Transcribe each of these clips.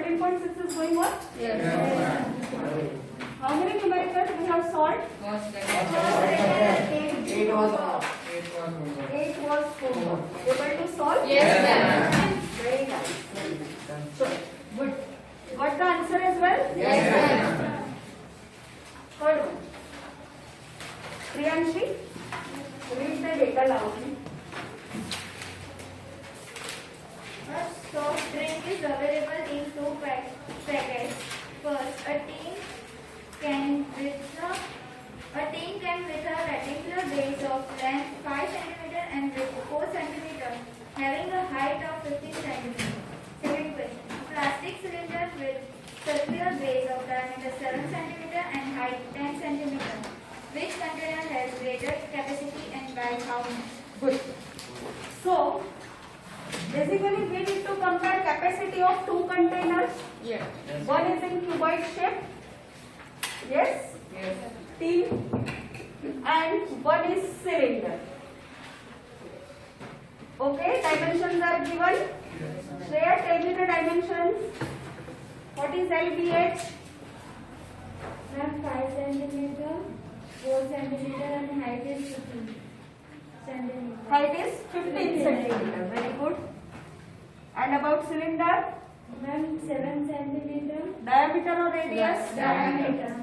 17.6 is going on? Yes. How many numericals we have solved? 8 8 was 4. Able to solve? Yes, ma'am. Very nice. So, good. Got the answer as well? Yes, ma'am. Third one. Priyanshi, read the data loudly. A soft drink is available in 2 packets. First, a tin can with a rectangular base of length 5 cm and width 4 cm, having a height of 15 cm. Second question: plastic cylinder with circular base of diameter 7 cm and height 10 cm. Which container has greater capacity and by how much? Good. So, basically we need to compare capacity of two containers. Yes. One is in cuboid shape. Yes. Yes. Tin. And one is cylinder. Okay, dimensions are given. Shreya, tell me the dimensions. What is LBH? 5 cm, 4 cm and height is 15 cm. Height is 15 centimeter. Very good. And about cylinder? 7 cm Diameter or radius? diameter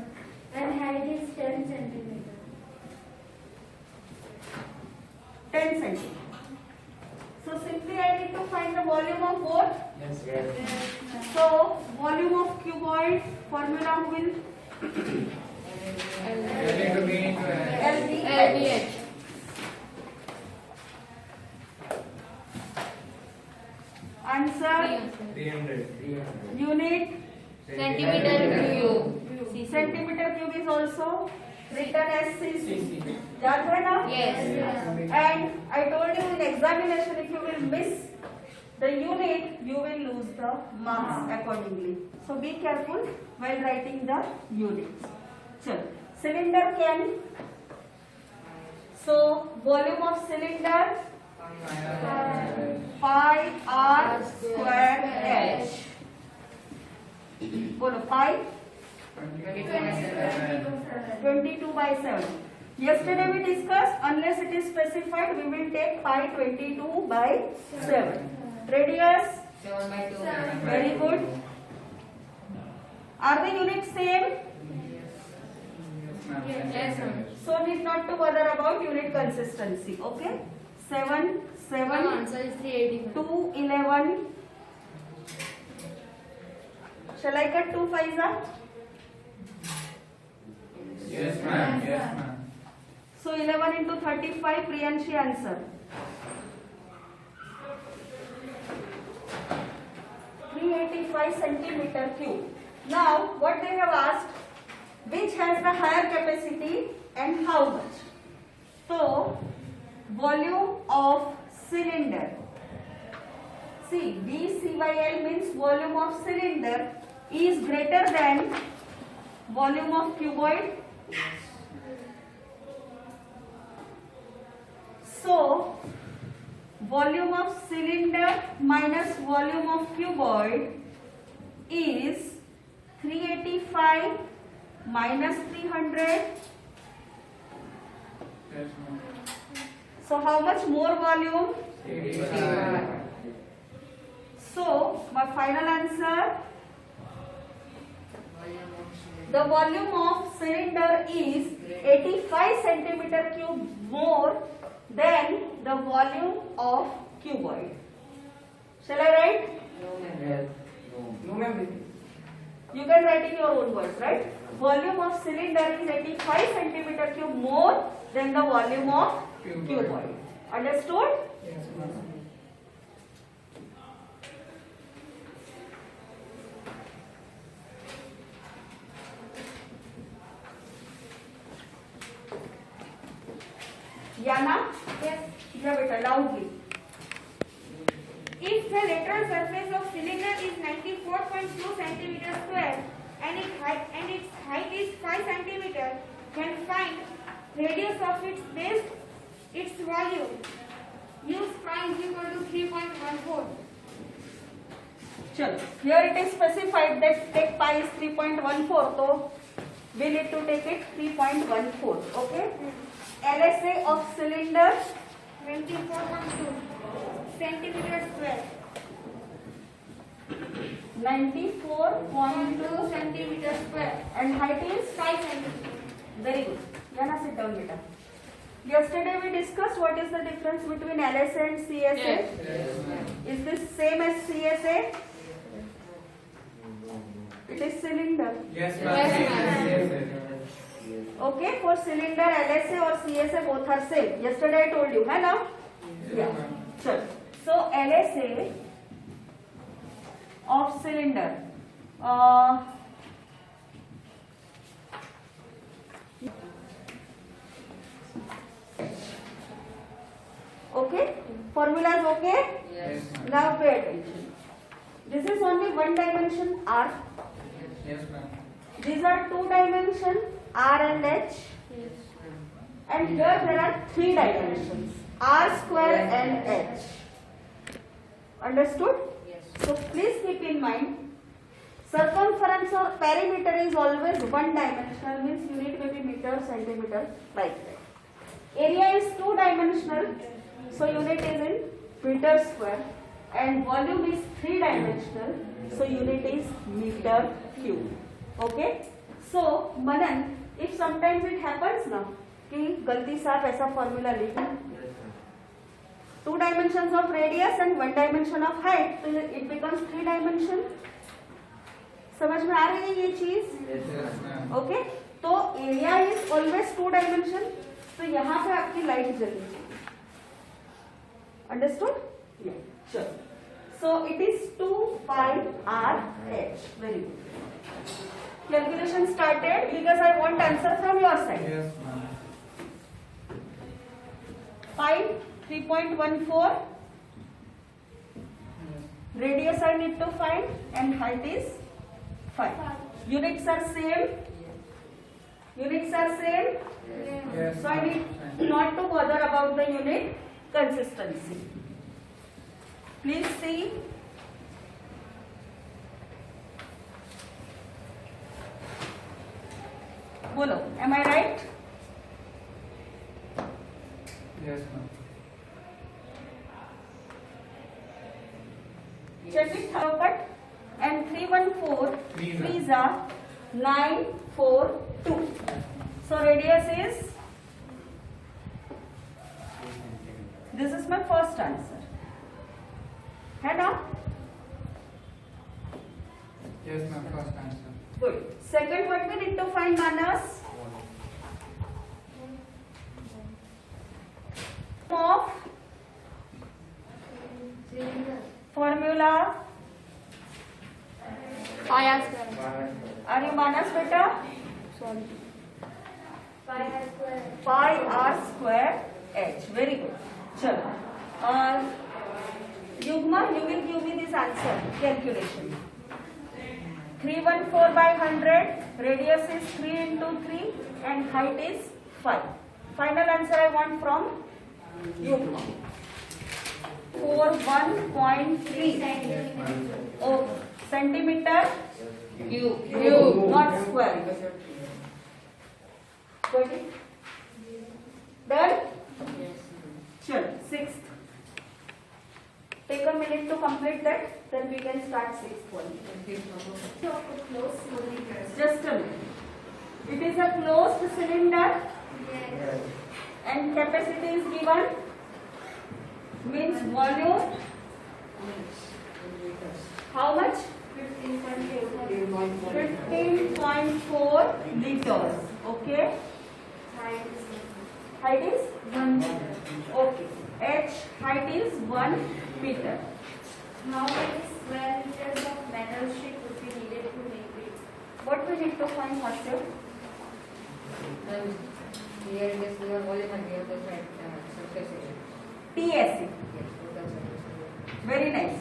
and height is 10 cm. 10 centimeter. So simply I need to find the volume of both. So volume of cuboid formula will LBH. LBH. Answer 300. unit Centimeter cube. centimeter cube is also written as cc. याद है ना? Yes. And I told you in examination if you will miss the unit, you will lose the marks accordingly. So be careful while writing the units. So cylinder can. So volume of cylinder pi r square h. बोलो pi 22 by 7. Yesterday we discussed unless it is specified we will take pi 22 by 7. Radius 7 by 2. very good. Are the units same? Yes, ma'am. So need not to bother about unit consistency. Okay. 7 Ma'am, 7 answer is 385. 2 11. Shall I cut 2 5s up? Yes, ma'am. Yes, ma'am. So 11 into 35, Priyanshi answer. 385 centimeter cube. Now, what they have asked, which has the higher capacity and how much? So, volume of cylinder. See, VCYL means volume of cylinder is greater than volume of cuboid. So, volume of cylinder minus volume of cuboid is 385 minus 300. Yes, ma'am. So, how much more volume? 85. So, my final answer, the volume of cylinder is 85 centimeter cube more than the volume of cuboid. Shall I write? Yes. No, ma'am. You can write in your own words, right? Volume of cylinder is 85 centimeter cube more than the volume of cuboid. Understood? Yes, ma'am. Yana? Yes. Yeah, beta, loudly. If the lateral surface of cylinder is 94.2 cm square and its height is 5 cm, then find radius of its base, its volume. Use pi is equal to 3.14. चलो, here it is specified that take pi is 3.14, so we need to take it 3.14. Okay. LSA of cylinder 24.2 centimeter square. 94.2 centimeter square. and height is 5 centimeter. very good. Yana, sit down, beta. Yesterday we discussed what is the difference between LSA and CSA. Yes. Is this same as CSA? It is cylinder. Yes, ma'am. Okay, for cylinder, LSA or CSA both are same. Yesterday I told you, है ना? Yeah. Sure. So LSA of cylinder. Okay, formula is okay. Yes. Now pay attention. This is only one dimension R. Yes, ma'am. These are two dimension R and H. And here there are three dimensions R square and H. Understood? Yes. So please keep in mind, circumference or perimeter is always one dimensional, means unit may be meter, centimeter, like that. Area is two dimensional, so unit is in meter square, and volume is three dimensional, so unit is meter cube. Okay? So Manan, if sometimes it happens now कि गलती से आप ऐसा formula लिखें, two dimensions of radius and one dimension of height, तो it becomes three dimension. समझ में आ रही है ये चीज? ओके, तो area is always two dimension, तो यहाँ पे आपकी लाइट जलनी चाहिए. Understood? Sure. So it is 2 pi r h. Very good. Calculation started because I want answer from your side. Yes, ma'am. Pi 3.14. Radius I need to find and height is 5. Units are same. Units are same. Yes. So I need not to bother about the unit consistency. Please see. Bolo, am I right? Yes, ma'am. Check it how cut. And 314 Threes are 942. So radius is, this is my first answer. है ना? Yes, ma'am. First answer. Good. Second, what we need to find, Manas? Of formula. Pi r square. Are you Manas beta? Sorry. Pi r square. Pi r square h. Very good. Chalo. Yugma, you will give me this answer. Calculation. 314 by 100. Radius is 3 into 3 and height is 5. Final answer I want from Yugma. 41.3. Oh, centimeter cube, not square. Got it? Done? Sure. Sixth. Take a minute to complete that, then we can start sixth one. Just a minute. It is a closed cylinder Yes. and capacity is given, means volume. How much? 15.4. 15.4 liters. Okay. Height is 1 meter. okay. H height is 1 meter. How many square meters of metal sheet would be needed to make it? What we need to find Master? Here it is your volume and here the surface area. TSE. Yes, total surface area. Very nice.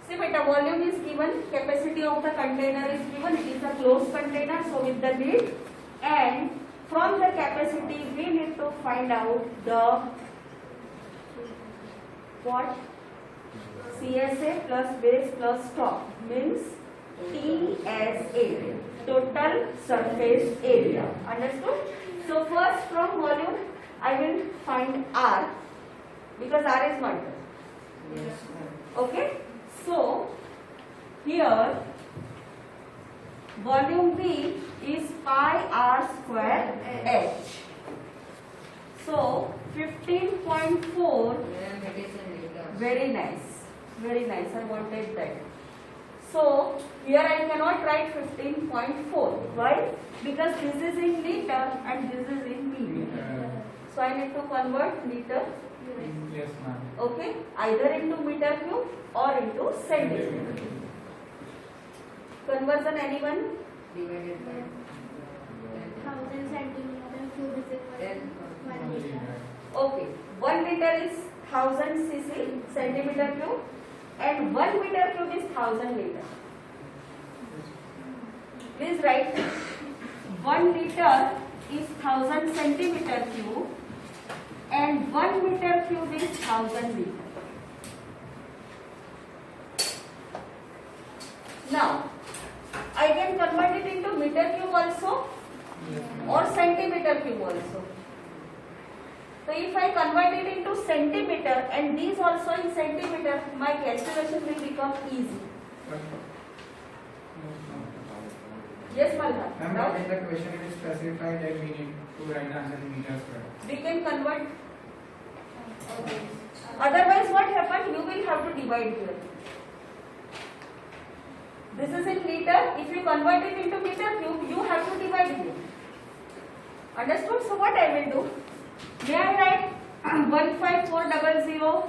See beta, volume is given, capacity of the container is given, it is a closed container, so with the lid, and from the capacity we need to find out the what? CSA plus base plus top means TSA, total surface area. Understood? So first from volume I will find R because R is meter. Yes, ma'am. Okay? So here volume V is pi R square H. So 15.4. Ma'am, it is in liters. Very nice. Very nice. I wanted that. So here I cannot write 15.4. Why? Because this is in liter and this is in meter. So I need to convert meter. Yes, ma'am. Okay? Either into meter cube or into centimeter. Conversion anyone? Divided by 1000 centimeter cube is equal 10. to 1 liter. Okay. 1 liter is 1000 cc centimeter cube and 1 meter cube is 1000 liter. Please write 1 liter is 1000 centimeter cube and 1 meter cube is 1000 liter. Now, I can convert it into meter cube also or centimeter cube also. So if I convert it into centimeter and these also in centimeter, my calculation will become easy. Yes, Malha. Ma'am, Now but in the question it is specified that we need to write the answer in meters square. we can convert. Otherwise, what happened? You will have to divide here. This is in liter. If you convert it into meter cube, you have to divide here. Understood? So what I will do? May I write 15400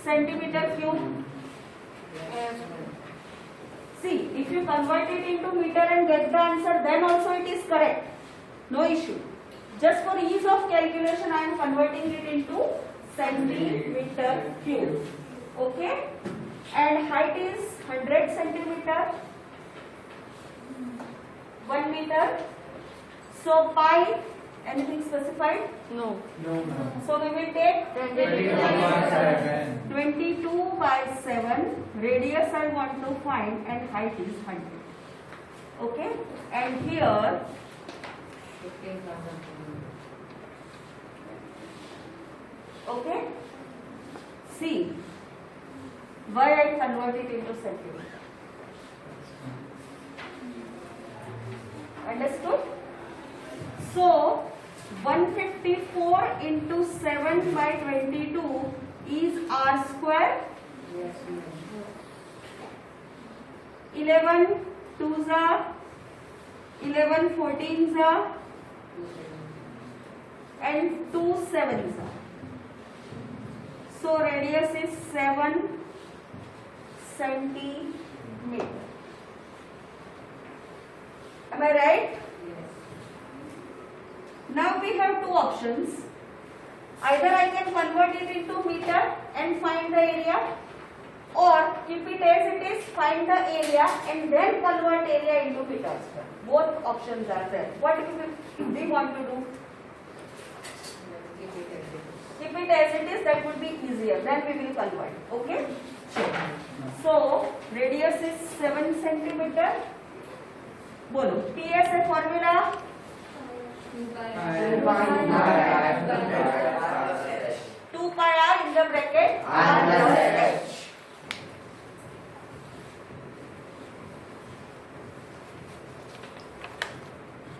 centimeter cube? Yes, ma'am. See, if you convert it into meter and get the answer, then also it is correct. No issue. Just for ease of calculation, I am converting it into centimeter cube. Okay? And height is 100 centimeter. 1 meter. So pi, anything specified? No. No, ma'am. So we will take 22/7. 22 by 7. Radius I want to find and height is 100. Okay? And here 15,000. okay, see why I convert it into centimeter. Understood? So 154 into 7 by 22 is R square. Yes, ma'am. 11 2s are 11 14s are 27. and 2 7s are. So radius is 7 centimeter. Am I right? Yes. Now we have two options. Either I can convert it into meter and find the area, or keep it as it is, find the area and then convert area into meter square. Both options are there. What we want to do? Keep it as it is. Keep it as it is, that would be easier. Then we will convert. Okay? So radius is 7 centimeter. Bolo. PSA formula 2 pi r in the bracket r plus h.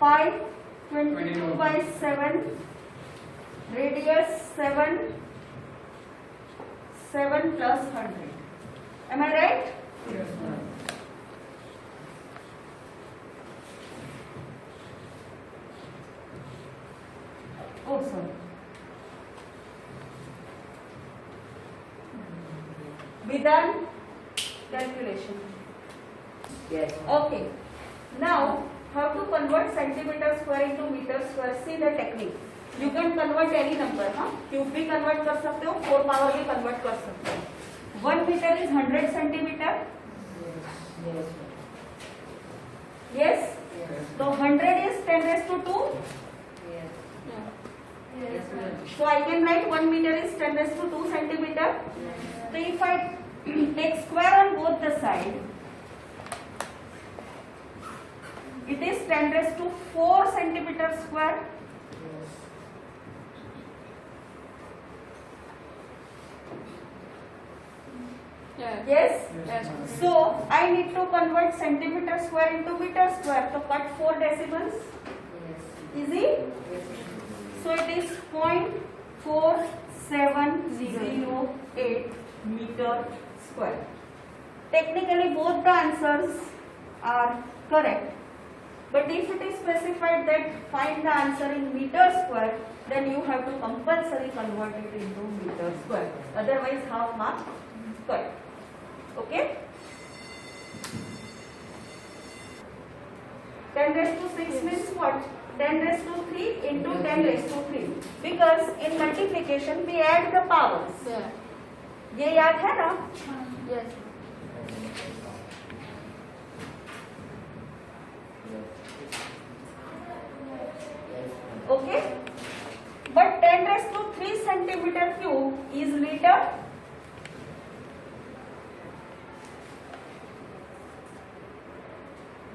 Pi 22 by 7. Radius 7. 7 plus 100. Am I right? Yes, ma'am. Oh, sorry. We done calculation. Yes. Okay. Now, how to convert centimeter square into meter square? See the technique. You can convert any number, हाँ? Cube भी convert कर सकते हो, 4 power भी convert कर सकते हो. 1 meter is 100 centimeter. Yes. Yes. Yes. So 100 is 10 raised to 2. Yes. Yes, Yes, ma'am. So So I can write 1 meter is 10 raised to 2 centimeter. So if I take square on both the side, it is 10 raised to 4 centimeter square. Yes. Yes. Yes. So I need to convert centimeter square into meter square. So cut 4 decimals. Yes. Easy. So it is 0.4708 meter square. Technically both the answers are correct. But if it is specified that find the answer in meter square, then you have to compulsory convert it into meter square. Otherwise half mark cut. Okay? 10 raised to 6 means what? 10 raised to 3 into 10 raised to 3. Because in multiplication we add the powers. Yeah. ये याद है ना? Yes. Okay? But 10 raised to 3 centimeter cube is liter.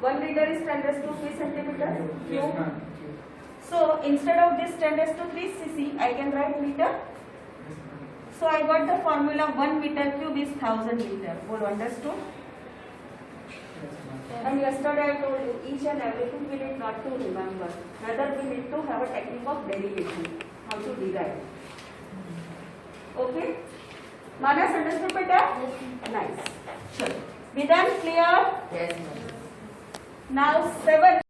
One liter is 10 raised to 3 centimeter Yes, cube. ma'am. So instead of this 10 raised to 3 cc, I can write meter. Yes, ma'am. So I got the formula 1 meter cube is 1000 liter. All understood? Yes, ma'am. And yesterday I told you each and everything we need not to remember. Rather we need to have a technique of derivation. How to derive. Okay? Manas understood better? Nice. Sure. Vidhan clear? Yes, ma'am. Now 7.